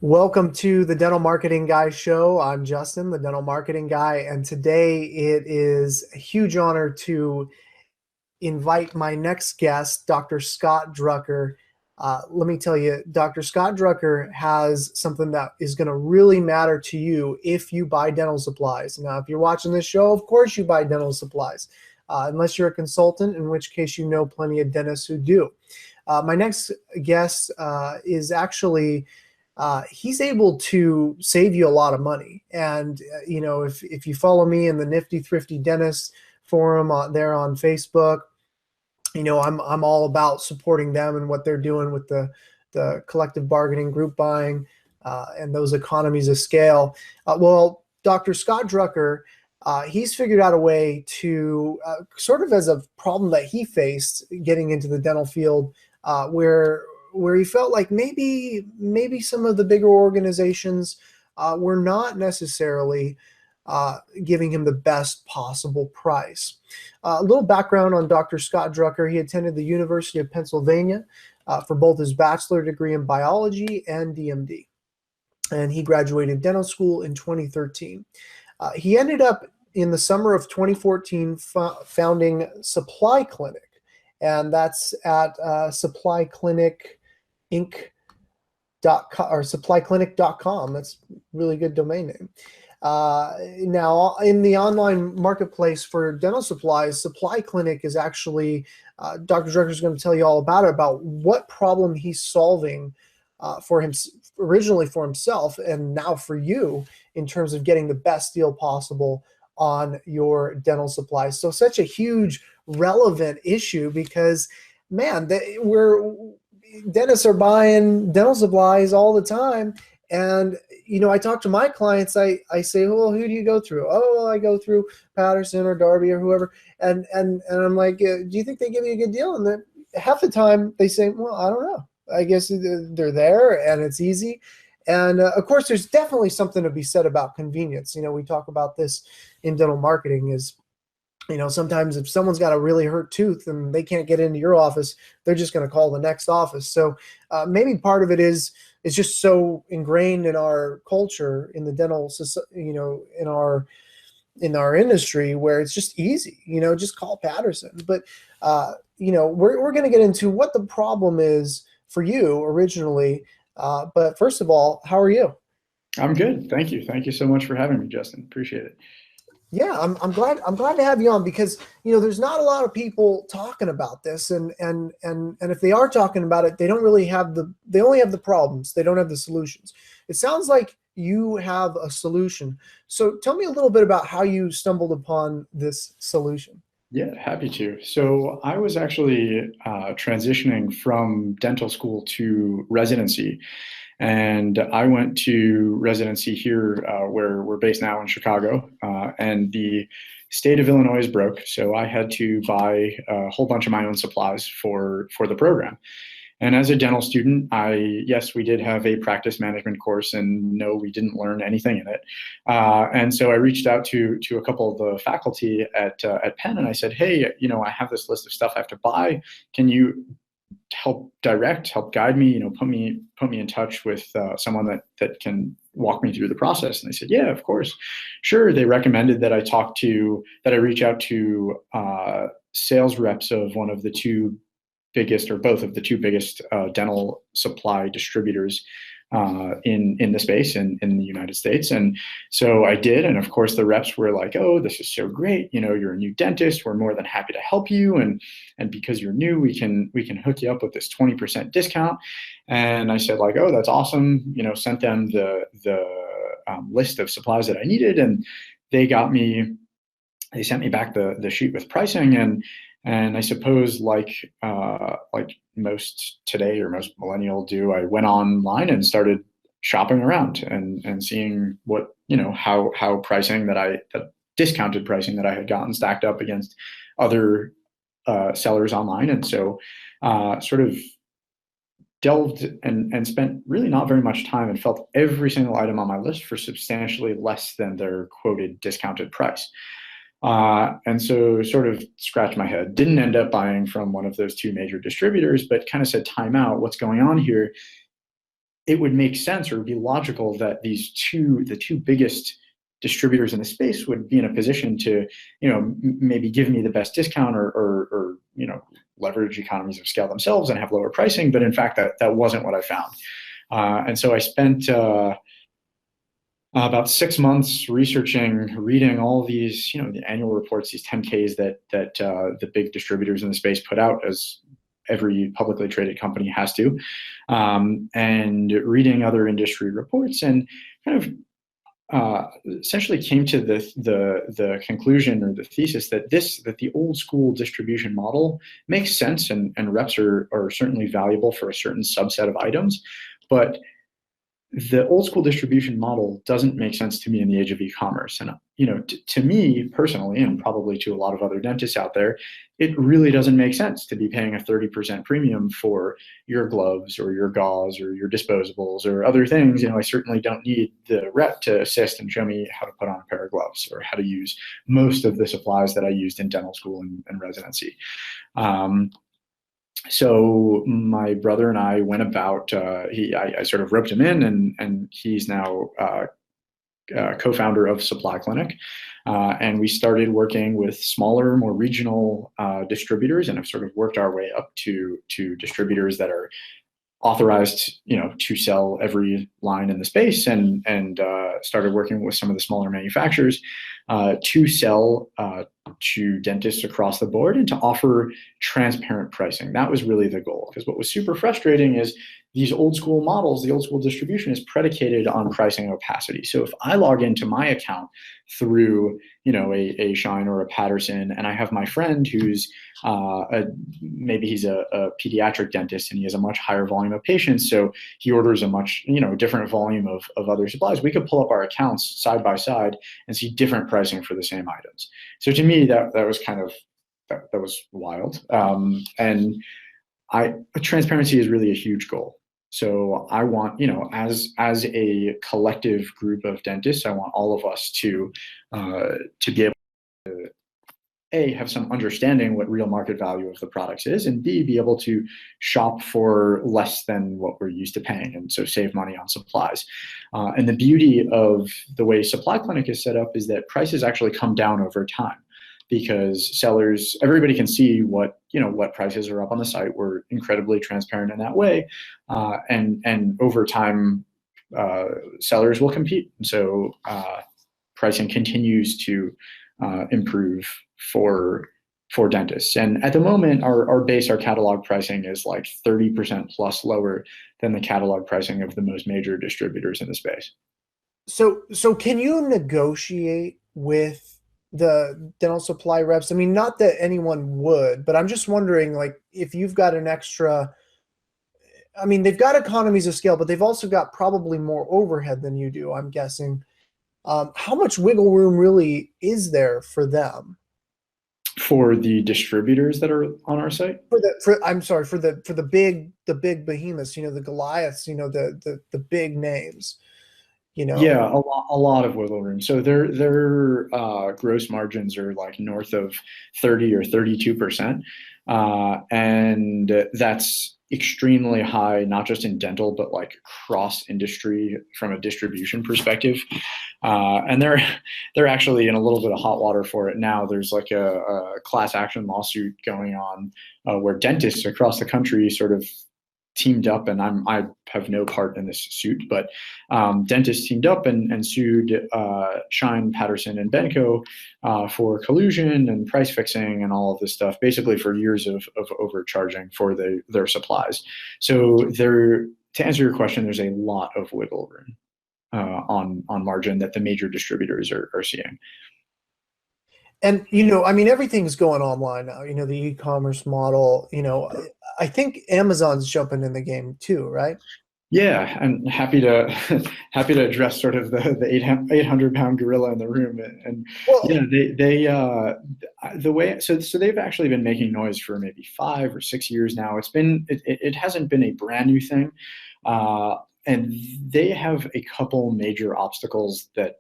Welcome to the Dental Marketing Guy show. I'm Justin, the Dental Marketing Guy, and today it is a huge honor to invite my next guest, Dr. Scott Drucker. Let me tell you, Dr. Scott Drucker has something that is going to really matter to you if you buy dental supplies. Now, if you're watching this show, of course you buy dental supplies, unless you're a consultant, in which case you know plenty of dentists who do. My next guest is actually he's able to save you a lot of money. And if you follow me in the Nifty Thrifty Dentist forum there on Facebook, I'm all about supporting them and what they're doing with the collective bargaining, group buying, and those economies of scale. Well, Dr. Scott Drucker, he's figured out a way to sort of as a problem that he faced getting into the dental field, where he felt like maybe some of the bigger organizations were not necessarily giving him the best possible price. A little background on Dr. Scott Drucker. He attended the University of Pennsylvania for both his bachelor degree in biology and DMD. And he graduated dental school in 2013. He ended up in the summer of 2014 founding SupplyClinic, and that's at SupplyClinic.com or SupplyClinic.com. That's a really good domain name. Now, in the online marketplace for dental supplies, SupplyClinic is actually, Dr. Drucker is going to tell you all about it, about what problem he's solving for him, originally for himself, and now for you in terms of getting the best deal possible on your dental supplies. So such a huge relevant issue because, man, dentists are buying dental supplies all the time. And, I talk to my clients, I say, well, who do you go through? Oh, well, I go through Patterson or Darby or whoever. And I'm like, do you think they give you a good deal? And then half the time they say, well, I don't know. I guess they're there and it's easy. And of course, there's definitely something to be said about convenience. We talk about this in dental marketing is, sometimes if someone's got a really hurt tooth and they can't get into your office, they're just going to call the next office. So maybe part of it is just so ingrained in our culture, in the dental, in our industry, where it's just easy, just call Patterson. But we're going to get into what the problem is for you originally. But first of all, how are you? I'm good. Thank you. Thank you so much for having me, Justin. Appreciate it. Yeah, I'm glad to have you on because there's not a lot of people talking about this, and if they are talking about it, they only have the problems. They don't have the solutions. It sounds like you have a solution. So tell me a little bit about how you stumbled upon this solution. Yeah, happy to. So I was actually transitioning from dental school to residency. And I went to residency here where we're based now in Chicago. And the state of Illinois is broke. So I had to buy a whole bunch of my own supplies for the program. And as a dental student, yes, we did have a practice management course, and no, we didn't learn anything in it. And so I reached out to a couple of the faculty at Penn, and I said, hey, I have this list of stuff I have to buy. Can you help guide me, put me in touch with someone that can walk me through the process? And they said, yeah, of course, sure. They recommended that I reach out to sales reps of one of the two biggest, or both of the two biggest dental supply distributors in the space in the United States. And so I did. And of course, the reps were like, oh, this is so great. You're a new dentist. We're more than happy to help you. And because you're new, we can hook you up with this 20% discount. And I said, like, oh, that's awesome. Sent them the list of supplies that I needed. And they sent me back the sheet with pricing. And I suppose like most today, or most millennial do, I went online and started shopping around and seeing what, how pricing that discounted pricing that I had gotten stacked up against other sellers online. And so sort of delved and spent really not very much time and felt every single item on my list for substantially less than their quoted discounted price. And so sort of scratched my head, didn't end up buying from one of those two major distributors, but kind of said, time out, what's going on here? it would make sense or it would be logical that the two biggest distributors in the space would be in a position to, maybe give me the best discount or leverage economies of scale themselves and have lower pricing. But in fact, that wasn't what I found. And so I spent about 6 months reading all these, the annual reports, these 10Ks that the big distributors in the space put out, as every publicly traded company has to, and reading other industry reports, and kind of essentially came to the conclusion or the thesis that the old school distribution model makes sense, and reps are certainly valuable for a certain subset of items, but the old school distribution model doesn't make sense to me in the age of e-commerce. And to me personally, and probably to a lot of other dentists out there, it really doesn't make sense to be paying a 30% premium for your gloves or your gauze or your disposables or other things. I certainly don't need the rep to assist and show me how to put on a pair of gloves or how to use most of the supplies that I used in dental school and residency. So my brother and I went about, I sort of roped him in, and he's now co-founder of SupplyClinic. And we started working with smaller, more regional distributors, and have sort of worked our way up to distributors that are authorized, to sell every line in the space, and started working with some of the smaller manufacturers to sell to dentists across the board and to offer transparent pricing. That was really the goal, because what was super frustrating is these old school models, the old school distribution is predicated on pricing opacity. So if I log into my account through, a Shine or a Patterson, and I have my friend who's maybe he's a pediatric dentist and he has a much higher volume of patients, so he orders a much, different volume of other supplies, we could pull up our accounts side by side and see different pricing for the same items. So to me, that was kind of, that was wild. And transparency is really a huge goal. So I want, as a collective group of dentists, I want all of us to be able to, A, have some understanding what real market value of the products is, and B, be able to shop for less than what we're used to paying, and so save money on supplies. And the beauty of the way SupplyClinic is set up is that prices actually come down over time, because sellers, everybody can see what prices are up on the site. We're incredibly transparent in that way, and over time, sellers will compete. And so pricing continues to improve for dentists. And at the moment, our catalog pricing is like 30% plus lower than the catalog pricing of the most major distributors in the space. So can you negotiate with the dental supply reps? I mean, not that anyone would, but I'm just wondering, like, if you've got an extra, I mean, they've got economies of scale, but they've also got probably more overhead than you do, I'm guessing. How much wiggle room really is there for them? For the distributors that are on our site? For the big behemoths, the Goliaths, the big names. Yeah, a lot of wiggle room. So their gross margins are like north of 30 or 32%. And that's extremely high, not just in dental, but like cross industry from a distribution perspective. And they're actually in a little bit of hot water for it now. There's like a class action lawsuit going on where dentists across the country sort of teamed up, and I have no part in this suit, but dentists teamed up and sued Shine, Patterson, and Benco for collusion and price fixing and all of this stuff, basically for years of overcharging for their supplies. So to answer your question, there's a lot of wiggle room on margin that the major distributors are seeing. And, I mean, everything's going online now, the e-commerce model, I think Amazon's jumping in the game too, right? Yeah, I'm happy to address sort of the 800-pound gorilla in the room, and Well, the way, so they've actually been making noise for maybe 5 or 6 years now. It hasn't been a brand new thing, and they have a couple major obstacles that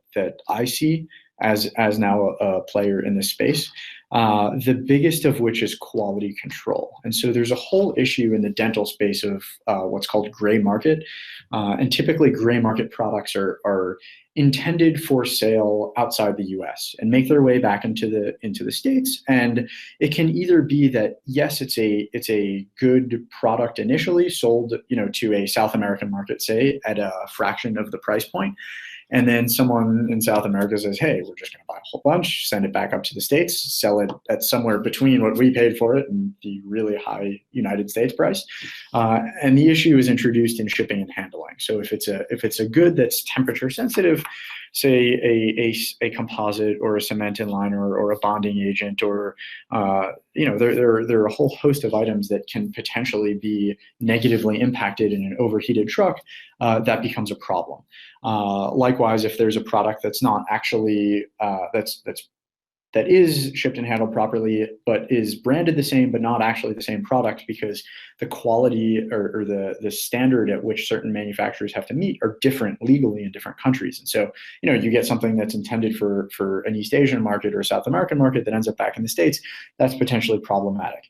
I see as now a player in this space. The biggest of which is quality control. And so there's a whole issue in the dental space of what's called gray market. And typically gray market products are intended for sale outside the US and make their way back into the States. And it can either be that, yes, it's a good product initially sold, to a South American market, say, at a fraction of the price point. And then someone in South America says, hey, we're just going to buy a whole bunch, send it back up to the States, sell it at somewhere between what we paid for it and the really high United States price. And the issue is introduced in shipping and handling. So if it's a good that's temperature sensitive, say a composite or a cement inliner or a bonding agent, or there are a whole host of items that can potentially be negatively impacted in an overheated truck, that becomes a problem. Likewise, if there's a product that's not actually that is shipped and handled properly, but is branded the same, but not actually the same product, because the quality or the standard at which certain manufacturers have to meet are different legally in different countries. And so, you get something that's intended for an East Asian market or a South American market that ends up back in the States, that's potentially problematic.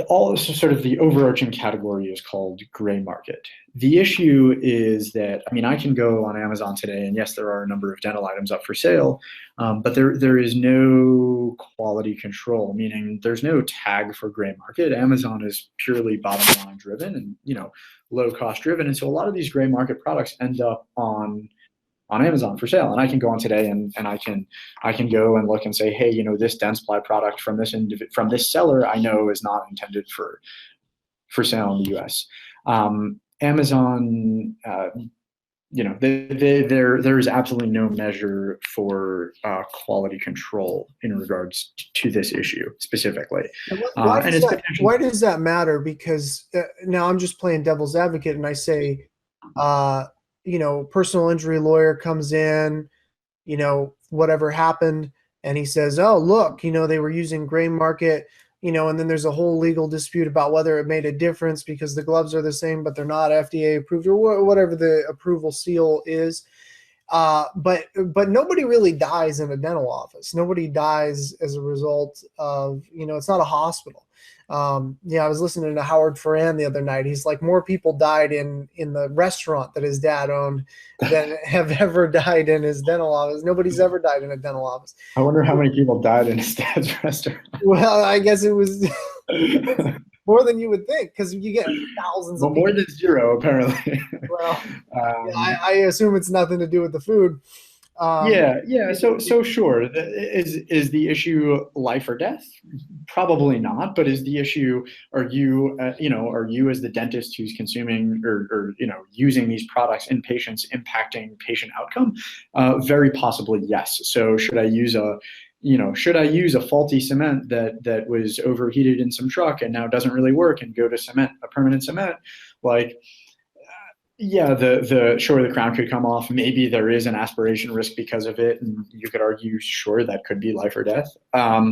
All sort of the overarching category is called gray market. The issue is that, I can go on Amazon today, and yes, there are a number of dental items up for sale, but there is no quality control, meaning there's no tag for gray market. Amazon is purely bottom line driven and low cost driven, and so a lot of these gray market products end up on Amazon for sale. And I can go on today and I can go and look and say, hey, this Dentsply product from this seller I know is not intended for sale in the US. Amazon, there is absolutely no measure for quality control in regards to this issue specifically. Why does that matter? Because now I'm just playing devil's advocate and I say, personal injury lawyer comes in, whatever happened, and he says, oh, look, they were using gray market, and then there's a whole legal dispute about whether it made a difference because the gloves are the same, but they're not FDA approved or whatever the approval seal is. But nobody really dies in a dental office. Nobody dies as a result of, it's not a hospital. I was listening to Howard Ferran the other night. He's like, more people died in the restaurant that his dad owned than have ever died in his dental office. Nobody's ever died in a dental office. I wonder how many people died in his dad's restaurant. Well, I guess it was more than you would think, because you get thousands of people. More than zero, apparently. Well, I assume it's nothing to do with the food. So sure. Is the issue life or death? Probably not. But is the issue, are you as the dentist who's consuming or using these products in patients impacting patient outcome? Very possibly yes. So should I use a faulty cement that was overheated in some truck and now doesn't really work and go to a permanent cement? The crown could come off. Maybe there is an aspiration risk because of it, and you could argue, sure, that could be life or death. But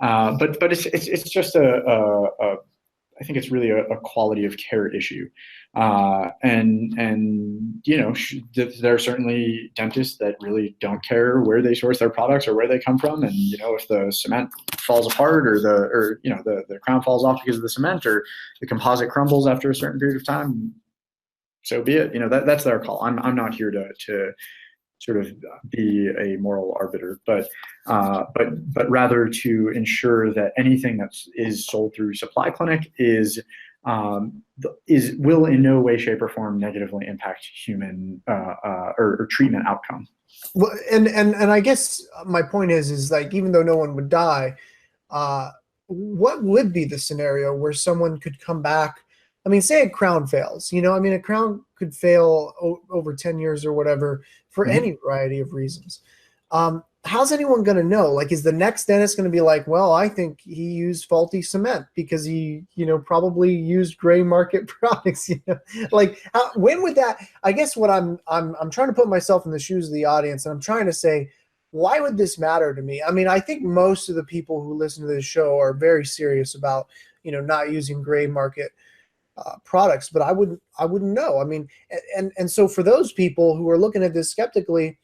it's just I think it's really a quality of care issue. There are certainly dentists that really don't care where they source their products or where they come from. And, if the cement falls apart or the crown falls off because of the cement, or the composite crumbles after a certain period of time, so be it. That's their call. I'm not here to sort of be a moral arbiter, but rather to ensure that anything that is sold through SupplyClinic will in no way, shape, or form negatively impact human or treatment outcome. Well, and I guess my point is like, even though no one would die, what would be the scenario where someone could come back? Say a crown fails, a crown could fail over 10 years or whatever for any variety of reasons. How's anyone going to know? Like, is the next dentist going to be like, well, I think he used faulty cement because he, probably used gray market products, when would that, I guess what I'm trying to put myself in the shoes of the audience, and I'm trying to say, why would this matter to me? I think most of the people who listen to this show are very serious about, not using gray market products, but I wouldn't know. And so for those people who are looking at this skeptically,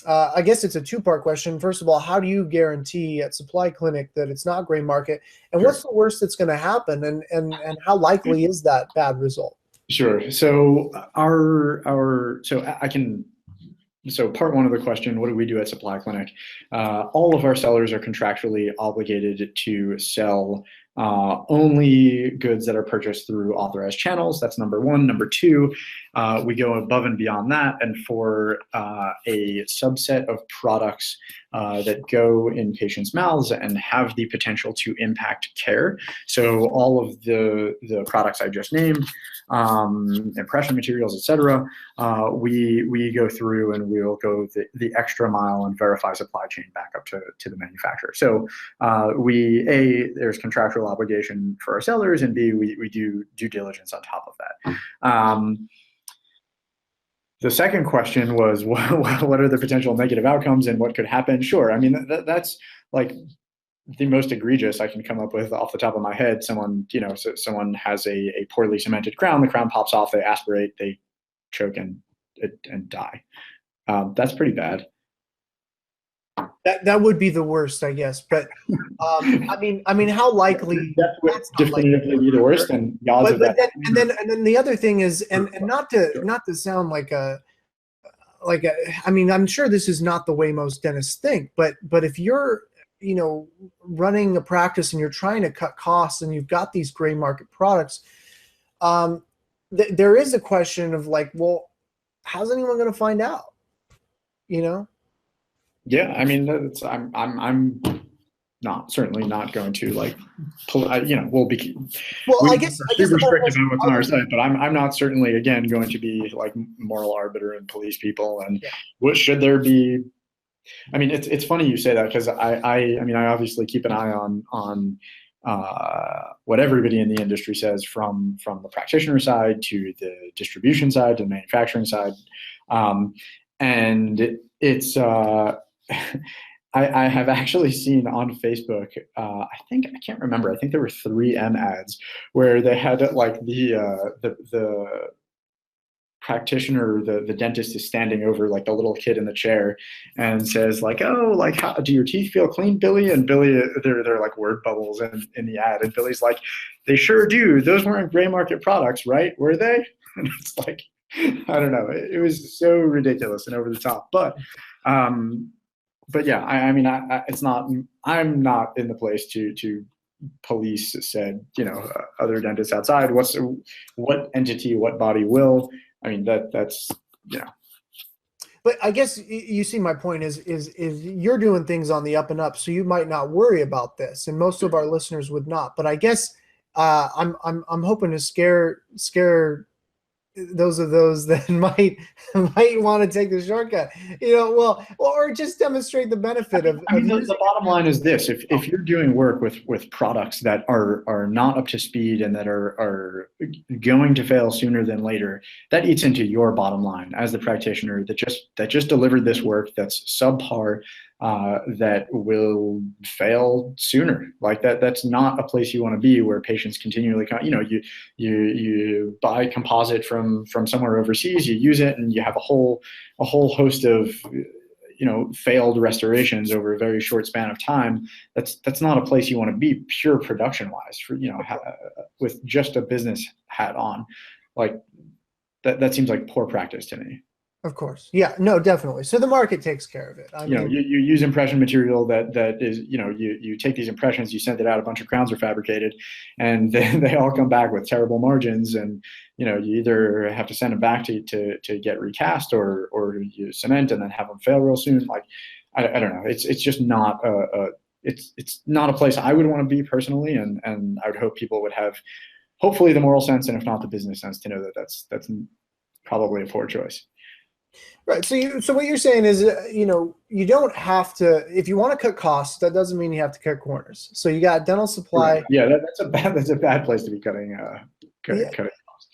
I guess it's a two-part question. First of all, how do you guarantee at SupplyClinic that it's not gray market? And Sure. what's the worst that's going to happen? And how likely is that bad result? Sure. So I can. So part one of the question, what do we do at SupplyClinic? All of our sellers are contractually obligated to sell only goods that are purchased through authorized channels. That's number one. Number two, we go above and beyond that. And for a subset of products that go in patients' mouths and have the potential to impact care, so all of the products I just named, impression materials, etc., we go through and we'll go the extra mile and verify supply chain back up to the manufacturer. So there's contractual obligation for our sellers, and B, we do due diligence on top of that. The second question was, what are the potential negative outcomes and what could happen? Sure. I mean, that's like the most egregious I can come up with off the top of my head. Someone has a poorly cemented crown, the crown pops off, they aspirate, they choke and die. That's pretty bad. That would be the worst, I guess. But I mean, how likely? That would definitively be the worst, and odds of that. And then the other thing is, and not to sound like a I mean, I'm sure this is not the way most dentists think, but if you're running a practice and you're trying to cut costs and you've got these gray market products, there is a question of like, well, how's anyone going to find out? Yeah, I mean, I'm certainly not going to like, we'll be. Well, I guess super strict about what's on our site, but I'm not certainly again going to be like moral arbiter and police people. And what should there be? I mean, it's funny you say that, because I mean, I obviously keep an eye on what everybody in the industry says, from the practitioner side to the distribution side to the manufacturing side, and it's I have actually seen on Facebook, I can't remember, I think there were 3M ads where they had like the practitioner, the dentist is standing over like the little kid in the chair and says like, oh, like, how do your teeth feel clean, Billy? And Billy, they're like word bubbles in the ad, and Billy's like, they sure do. Those weren't gray market products, right? Were they? And it's like, I don't know. It was so ridiculous and over the top, but yeah, I mean, it's not. I'm not in the place to police said other dentists outside. What entity, what body will? I mean, that's. But I guess you see my point is you're doing things on the up and up, so you might not worry about this, and most of our listeners would not. But I guess I'm hoping to scare those that might want to take the shortcut, or just demonstrate the benefit of. I mean, the bottom line is this: if you're doing work with products that are not up to speed and that are going to fail sooner than later, that eats into your bottom line as the practitioner that just delivered this work that's subpar, that will fail sooner. Like that's not a place you want to be, where patients continually you buy composite from somewhere overseas, you use it, and you have a whole host of failed restorations over a very short span of time. That's not a place you want to be, pure production wise, for with just a business hat on. Like that seems like poor practice to me. Of course. Yeah, no, definitely. So the market takes care of it. You use impression material that is, you take these impressions, you send it out, a bunch of crowns are fabricated, and then they all come back with terrible margins, and you either have to send them back to get recast, or you cement and then have them fail real soon. Like I don't know. It's just not it's not a place I would want to be personally, and I would hope people would have, hopefully, the moral sense, and if not the business sense, to know that that's probably a poor choice. Right. So what you're saying is, you don't have to, if you want to cut costs, that doesn't mean you have to cut corners. So you got dental supply. Right. Yeah, that's a bad place to be cutting costs.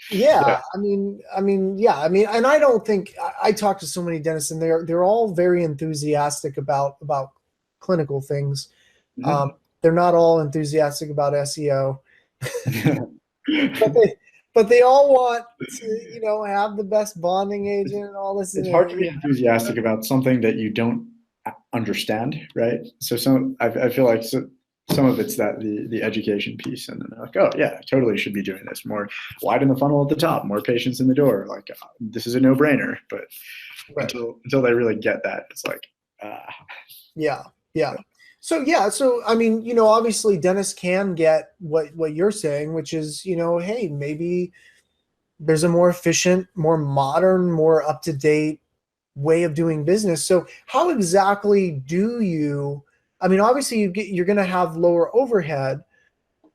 Yeah. I mean, and I don't think, I talk to so many dentists, and they're all very enthusiastic about clinical things. Mm-hmm. They're not all enthusiastic about SEO. but they all want to, have the best bonding agent and all this. It's hard to be enthusiastic about something that you don't understand, right? So I feel like some of it's that the education piece, and then they're like, oh yeah, I totally should be doing this. More widen the funnel at the top, more patients in the door. Like this is a no-brainer, but Right. until they really get that, it's like, Yeah, yeah. So I mean, obviously dentists can get what you're saying, which is, hey, maybe there's a more efficient, more modern, more up-to-date way of doing business. So how exactly do you, I mean, obviously you're going to have lower overhead,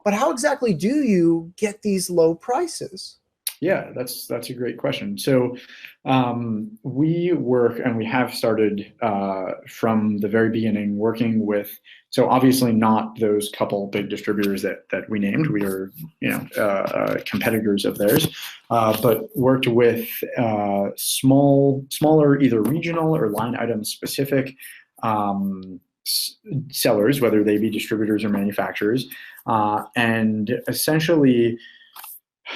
but how exactly do you get these low prices? Yeah, that's a great question. So we work, and we have started from the very beginning working with. So obviously not those couple big distributors that we named. We are competitors of theirs, but worked with smaller, either regional or line item specific sellers, whether they be distributors or manufacturers, and essentially,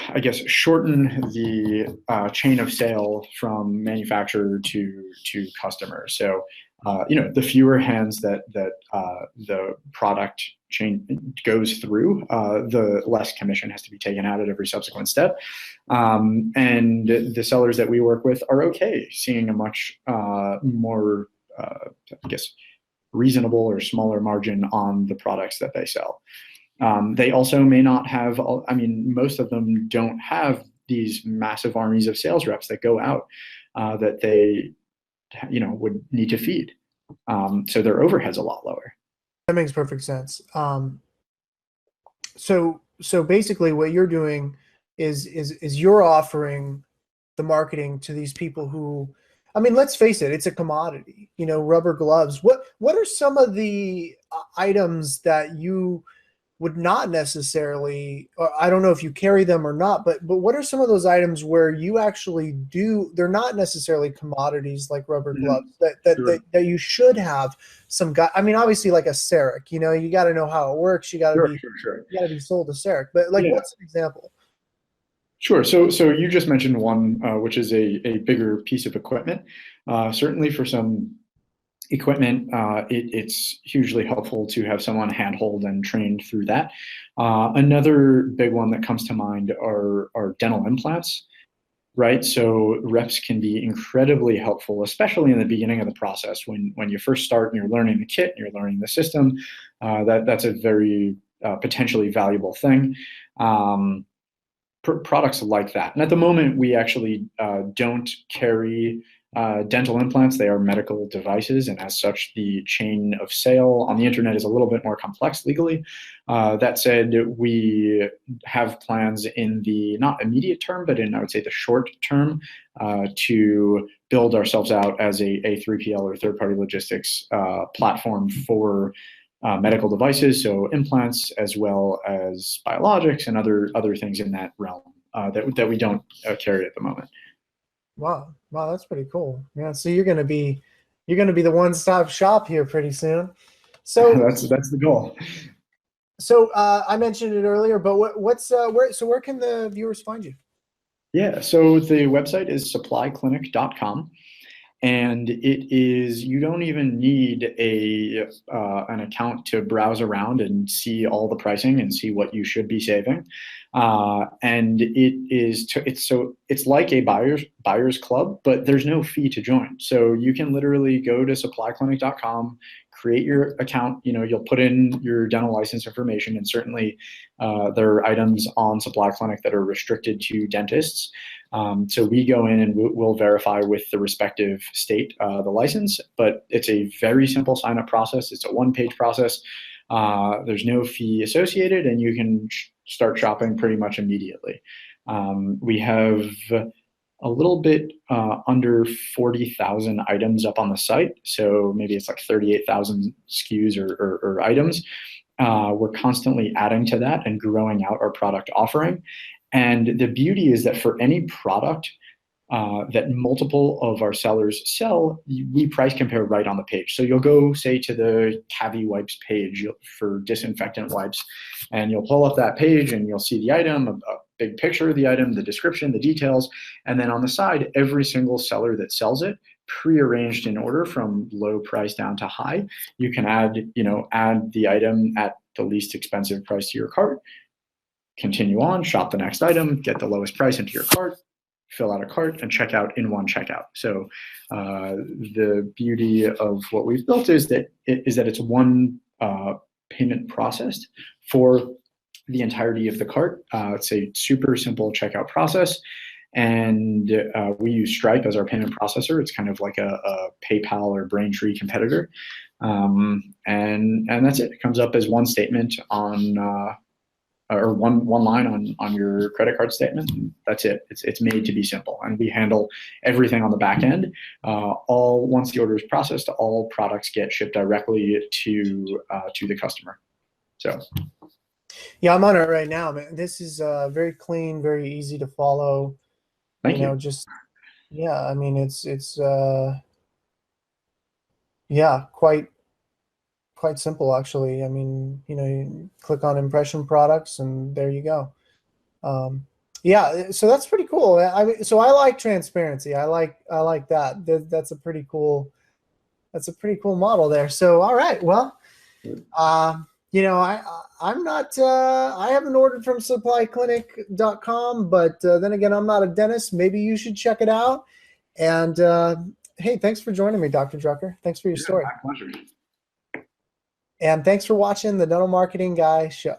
I guess, shorten the chain of sale from manufacturer to customer. So, the fewer hands that the product chain goes through, the less commission has to be taken out at every subsequent step. And the sellers that we work with are okay seeing a much more, I guess, reasonable or smaller margin on the products that they sell. They also may not have, I mean, most of them don't have these massive armies of sales reps that go out that they, would need to feed. So their overhead's a lot lower. That makes perfect sense. So basically what you're doing is you're offering the marketing to these people who, I mean, let's face it, it's a commodity, rubber gloves. What are some of the items that you would not necessarily, or I don't know if you carry them or not, but what are some of those items where you actually do, they're not necessarily commodities like rubber gloves Sure. that you should have some guy. I mean, obviously like a CEREC, you got to know how it works. You got to be, Sure. you got to be sold a CEREC, but like, Yeah, what's an example? sure. So you just mentioned one, which is a bigger piece of equipment. Certainly for some equipment, it's hugely helpful to have someone handhold and trained through that. Another big one that comes to mind are dental implants, right? So reps can be incredibly helpful, especially in the beginning of the process when you first start and you're learning the kit and you're learning the system. That's a very potentially valuable thing. Products like that. And at the moment, we actually don't carry dental implants. They are medical devices, and as such, the chain of sale on the internet is a little bit more complex legally. That said, we have plans in the not immediate term, but in, I would say, the short term, to build ourselves out as a 3PL or third-party logistics platform for medical devices, so implants as well as biologics and other things in that realm that we don't carry at the moment. Wow. Wow. That's pretty cool. Yeah. So you're going to be the one-stop shop here pretty soon. So, That's the goal. I mentioned it earlier, but where can the viewers find you? Yeah, so the website is SupplyClinic.com. And you don't even need an account to browse around and see all the pricing and see what you should be saving. And it's like a buyer's club, but there's no fee to join. So you can literally go to SupplyClinic.com, create your account. You'll put in your dental license information, and certainly there are items on SupplyClinic that are restricted to dentists. So we go in and we'll verify with the respective state the license, but it's a very simple sign-up process. It's a one-page process. There's no fee associated, and you can start shopping pretty much immediately. We have a little bit under 40,000 items up on the site, so maybe it's like 38,000 SKUs or items. We're constantly adding to that and growing out our product offering. And the beauty is that for any product that multiple of our sellers sell, we price compare right on the page. So you'll go, say, to the Cavi wipes page for disinfectant wipes, and you'll pull up that page and you'll see the item, a big picture of the item, the description, the details, and then on the side, every single seller that sells it, prearranged in order from low price down to high. You can add the item at the least expensive price to your cart, continue on, shop the next item, get the lowest price into your cart, fill out a cart, and check out in one checkout. So the beauty of what we've built is that it's one payment processed for the entirety of the cart. It's a super simple checkout process. And we use Stripe as our payment processor. It's kind of like a PayPal or Braintree competitor. And that's it. It comes up as one statement on or one line on your credit card statement. That's it. It's made to be simple, and we handle everything on the back end. Once the order is processed, all products get shipped directly to the customer. So, yeah, I'm on it right now, man. This is very clean, very easy to follow. Thank you. Just yeah. I mean, it's yeah, quite simple actually. I mean, you click on impression products and there you go. Yeah, so that's pretty cool. So I like transparency. I like that. That's a pretty cool model there. So all right, well, I'm not I haven't ordered from SupplyClinic.com, but then again, I'm not a dentist. Maybe you should check it out. And hey, thanks for joining me, Dr. Drucker. Thanks for your story. My pleasure. And thanks for watching the Dental Marketing Guy Show.